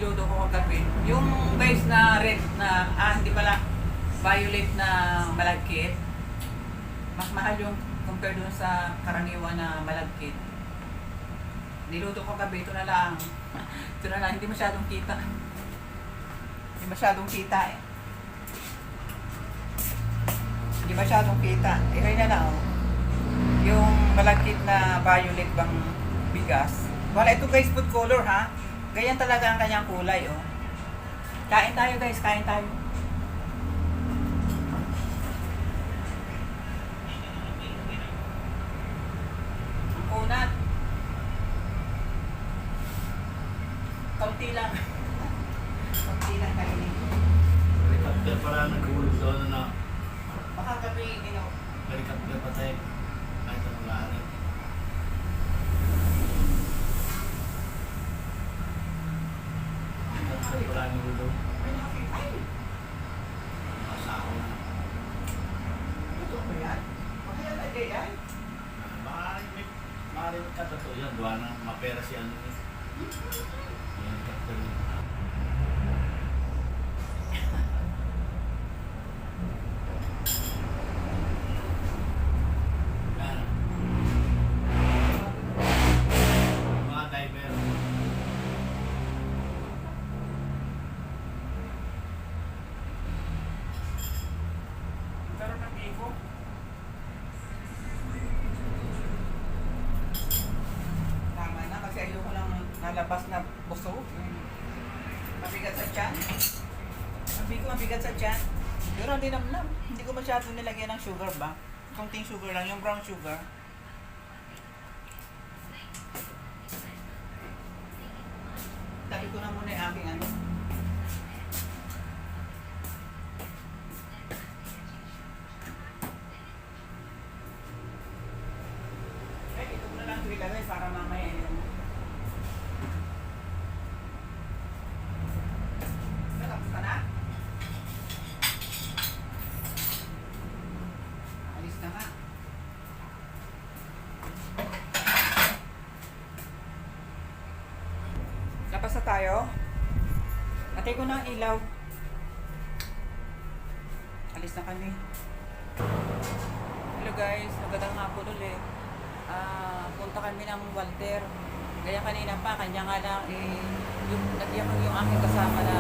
niluto ko kagabi. Yung guys na red na, hindi pala, violet na malagkit. Mas mahal yung compare dun sa karaniwan na malagkit. Niluto ko kagabi, ito na lang. Ito na lang, hindi masyadong kita. Hindi masyadong kita eh. Hindi masyadong kita. Ikay na lang oh. Yung malagkit na violet bang bigas. Wala ito guys, food color ha. Ganyan talaga ang kanyang kulay oh. Kain tayo guys, kain tayo. Ang kunat. Kaunti lang. Kaunti lang kainin. Helicopter para nagulog doon na. Baka gabi, Helicopter pa tayo. Kahit anong lahat. Helicopter para nagulog. Ay! Nasa ako na. Ito ba yan? Kaya lagay yan? Maaaring katotoo yan. Gawa na mapera si ano eh. Yung helicopter niya. Yan. Mga diver. Pero ng biko. Tama na kasi ayoko lang nalabas na busog. Mabigat sa tiyan. Sabi ko mabigat sa tiyan. Pero hindi naman. Hindi ko masyado nilagyan ng sugar ba? Konting sugar lang, yung brown sugar. Tabi ko na muna yung aking ano. Ito ko na lang ito ilagay para mamaya yun. Tapos ka na? Alis na ka. Labas na tayo. Atay ko na ang ilaw. Alis na kami. Hello guys, magandang hapon ulit. Punta kami ng Walter. Kaya kanina pa, kanya nga lang yung aking kasama na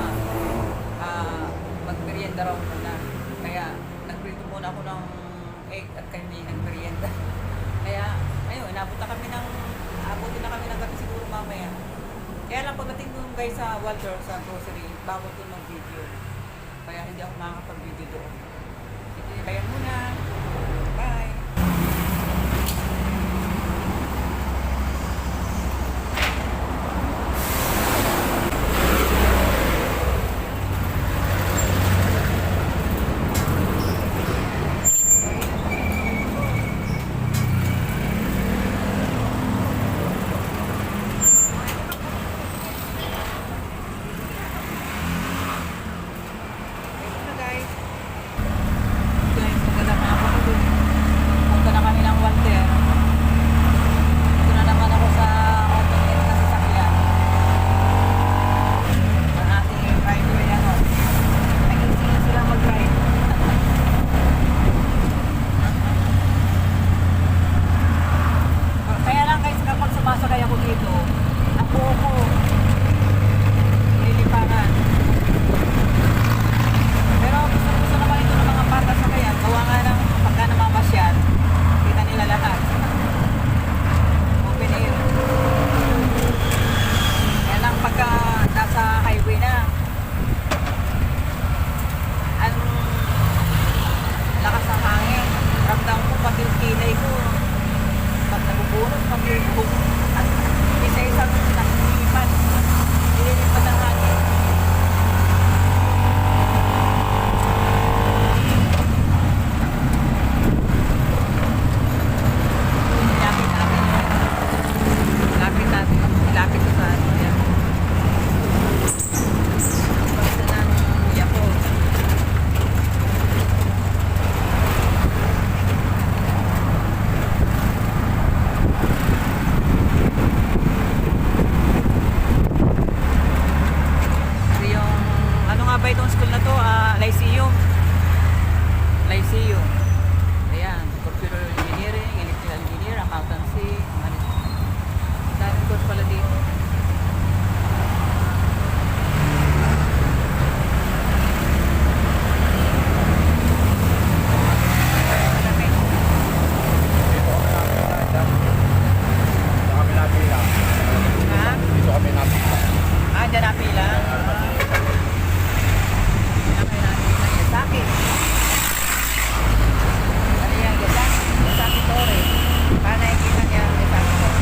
magmerienda raw muna. Kaya nagprito muna ako ng egg at kami nagmerienda. Kaya ayun, abutin na kami ng gabi siguro mamaya. Kaya lang pagdating doon guys sa Walter, sa grocery, bawal ko ng video. Kaya hindi ako makakapag-video doon. Sige, kaya muna. Bye! Guys, magandang hapon ulit. Mahaba itong school na to, Lyceum. Lyceum. Ayan, computer engineering, electrical engineer, accountancy, management. Daming course pala dito. Ha? Dyan napila. Yasaki. Ano yan? Yasaki Torre. Para nakikita niya ang Yasaki Torre.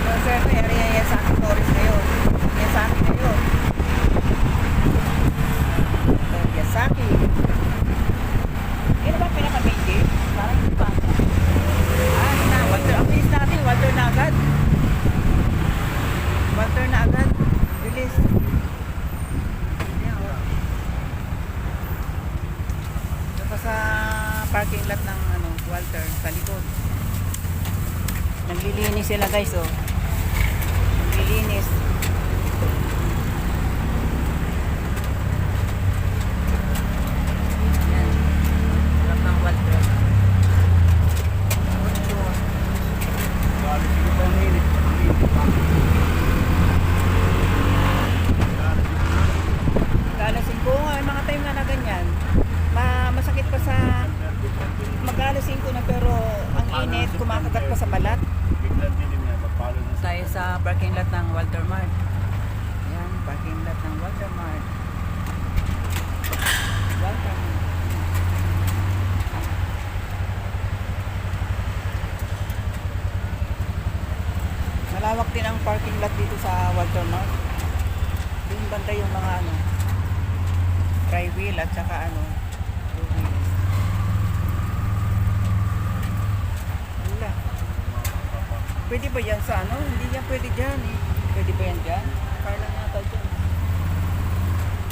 Hello sir, area Yasaki Torres ngayon. Yasaki ngayon. Yasaki. Yan ba pinaka-main gate? Parang hindi pa. Ano na, Walter. Ang bilis natin, Walter na agad. Walter na agad. Bilis. Yan, oh. Ito pa sa parking lot ng Walter, sa likod. Naglilinis sila guys, oh. Naglilinis. Yan. Harap ng Walter. Mag-alasing ko nga, mga time na ganyan. Masakit pa sa mag-alasing ko na pero ang init, kumakagat pa sa balat. Tayo sa parking lot ng Walter Mart. Yan, parking lot ng Walter Mart. Walter Mart. Malawak din ang parking lot dito sa Walter Mart. Yung banda yung mga tri-wheel at saka two wheels. Wala. Pwede ba yan sa Hindi yan pwede dyan eh. Pwede ba yan dyan? Car lang yata dyan.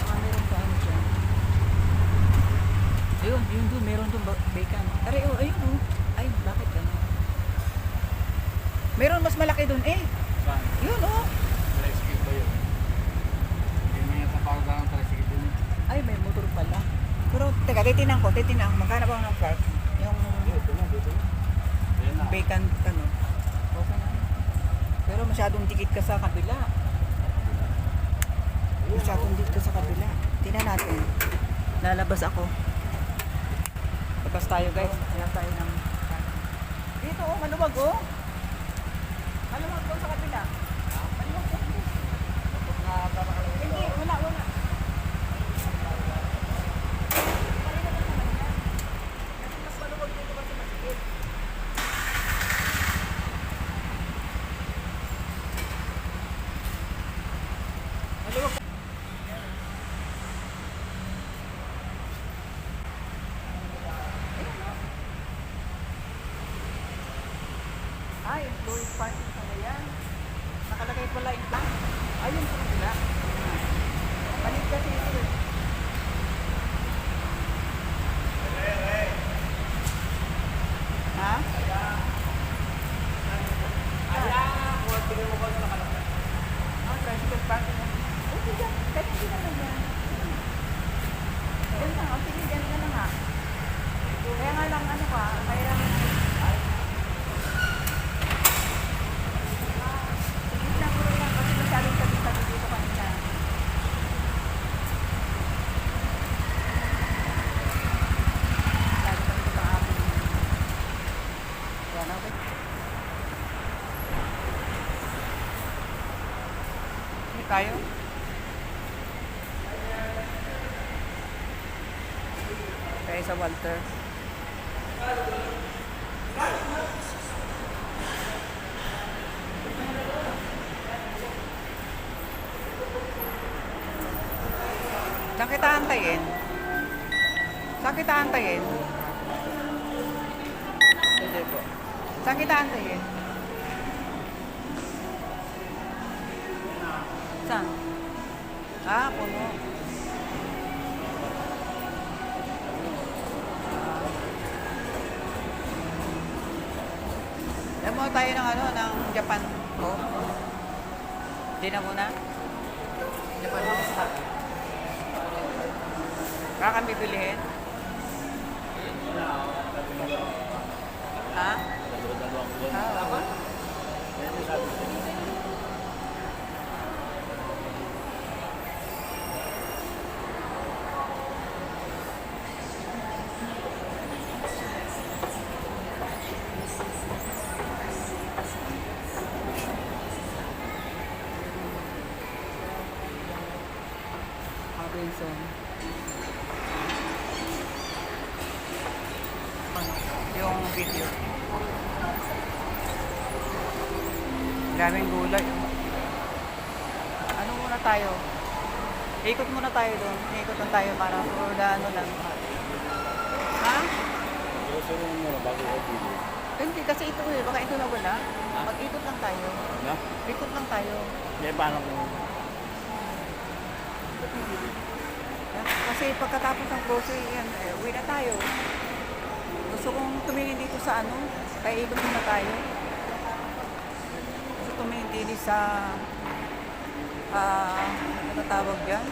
Meron pa dyan. Ayun, yun doon. Meron doon bacon. Aray, oh, ayun oh. Ay, bakit gano'n? Meron mas malaki doon eh. Saan? Yun oh. Tricycle ba yun? Hindi mo yan tapagalan ng tricycle din yun. Ay, may motor pala. Pero, teka, titinang ko. Maghanap ako ng park. Yung Ayan na. vacant, okay na. Pero masyadong dikit ka sa kabila. Masyadong dikit ka sa kabila. Tingnan natin. Lalabas ako. Labas tayo guys. Ayan tayo ng park. Dito oh, maluwag oh. Maluwag ko sa kabila. Maluwag ko. Hindi, wala. Ay, employee parking pala yan. Nakalagay pala yung plan. Ayun sa kabila. Palit kasi ito eh. Ha? Tricycle parking. Okay dyan. Kahit hindi naman yan. Yan lang. Sige, yan na lang ha. Kaya nga lang kaya lang kasi masyadong tabi-tabi dito kanina. Lalo kami dito ang amin. Yan, okay. Hindi tayo? Tayo sa Walter. Saan kita antayin? Saan kita antayin? Hindi po. Saan kita antayin? Saan? Puno. Alam mo tayo ng ng Japan ko. Hindi na muna. Hindi pa naman sa baka kami bibilihin. Ha? Dalawa ko doon. Ako? Robinson. Yung video. Daming gulay. Ano muna tayo? Ikot muna tayo doon. Ikot lang tayo para for the ano lang. Ha? Grocery mo bago ko video. Hindi kasi ito eh. Baka ito na wala. Mag-ikot lang tayo. Na? Ikot lang tayo. May paano kung Kasi pagkatapos ng grocery yan, uwi na tayo. Gusto kong tumingin dito sa ano, kaya ikot muna tayo. Gusto tumingin dito sa, ano tawag dyan?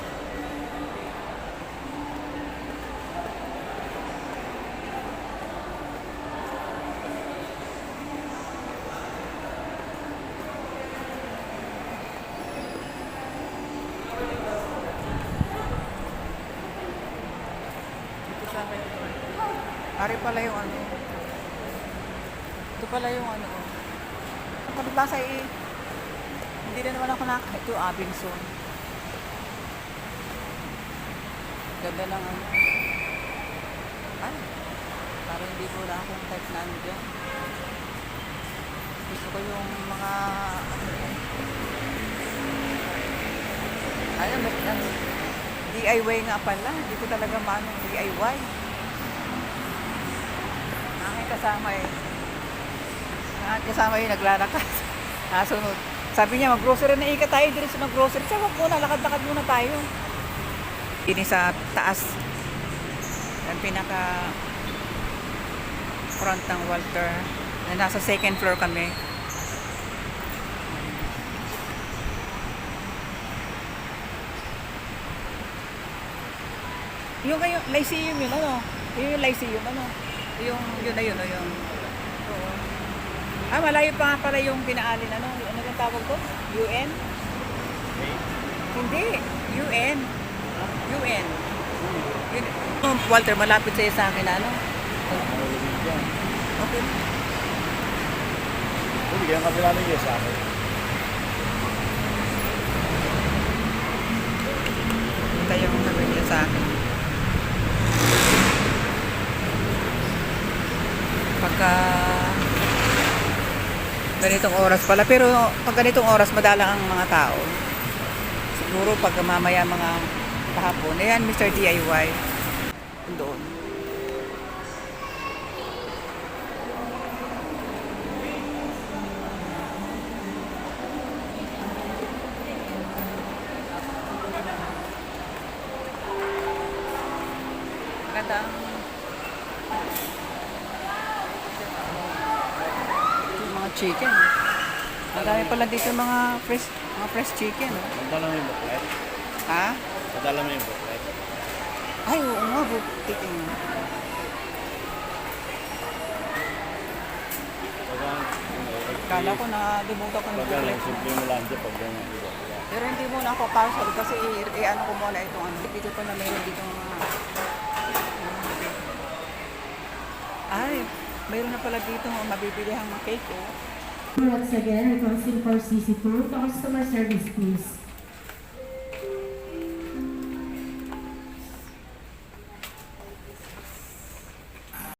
Ari pala yung ano. Ito pala yung ano. Kapag-basa eh. Hindi na naman ako nakakita yung Abinson. Ganda lang ano. Ay. Parang hindi ko na akong type na ano dyan. Gusto ko yung mga ano, DIY nga pala. Hindi ko talaga maano DIY. Kasama eh. Ang kasama yung naglalakas. Nasunod. Sabi niya, mag-grocery na ika tayo. Dito sa mag-grocery. Sabi ko na, lakad-lakad muna tayo. Ini sa taas. Ang pinaka front ng Walter. Na nasa second floor kami. Yung kayo, Lyceum yun, ano? Yung Lyceum, ano? Yung yun na yun, o yung oo. Malayo pa nga pala yung pinaalin, ano yung tawag ko? UN? Hindi, UN. UN. Walter, malapit sa'yo sa akin, ano? Okay. bigyan ka sila ng sa akin. Ito yung sabi niya sa akin. Pagka ganitong oras pala, pero pag ganitong oras madalang ang mga tao. Siguro pag mamaya mga kahapon. Ayan, Mr. DIY. Doon. Maganda ang chicken. Ang dami pala dito mga fresh chicken. Padala mo yung buklet? Ha? Padala mo yung buklet? Ay, oo nga, buktikin. Kala ko na limutan ko ng Pagka lang, buklet. simple mo lang dyan pag gano'n. Pero hindi muna ako parcel kasi ano ko muna itong ano. Dito pa na meron dito mga... Ay, mayroon na pala dito mabibili ang mga cake, oh. Once again, requesting for CC2 customer service, please.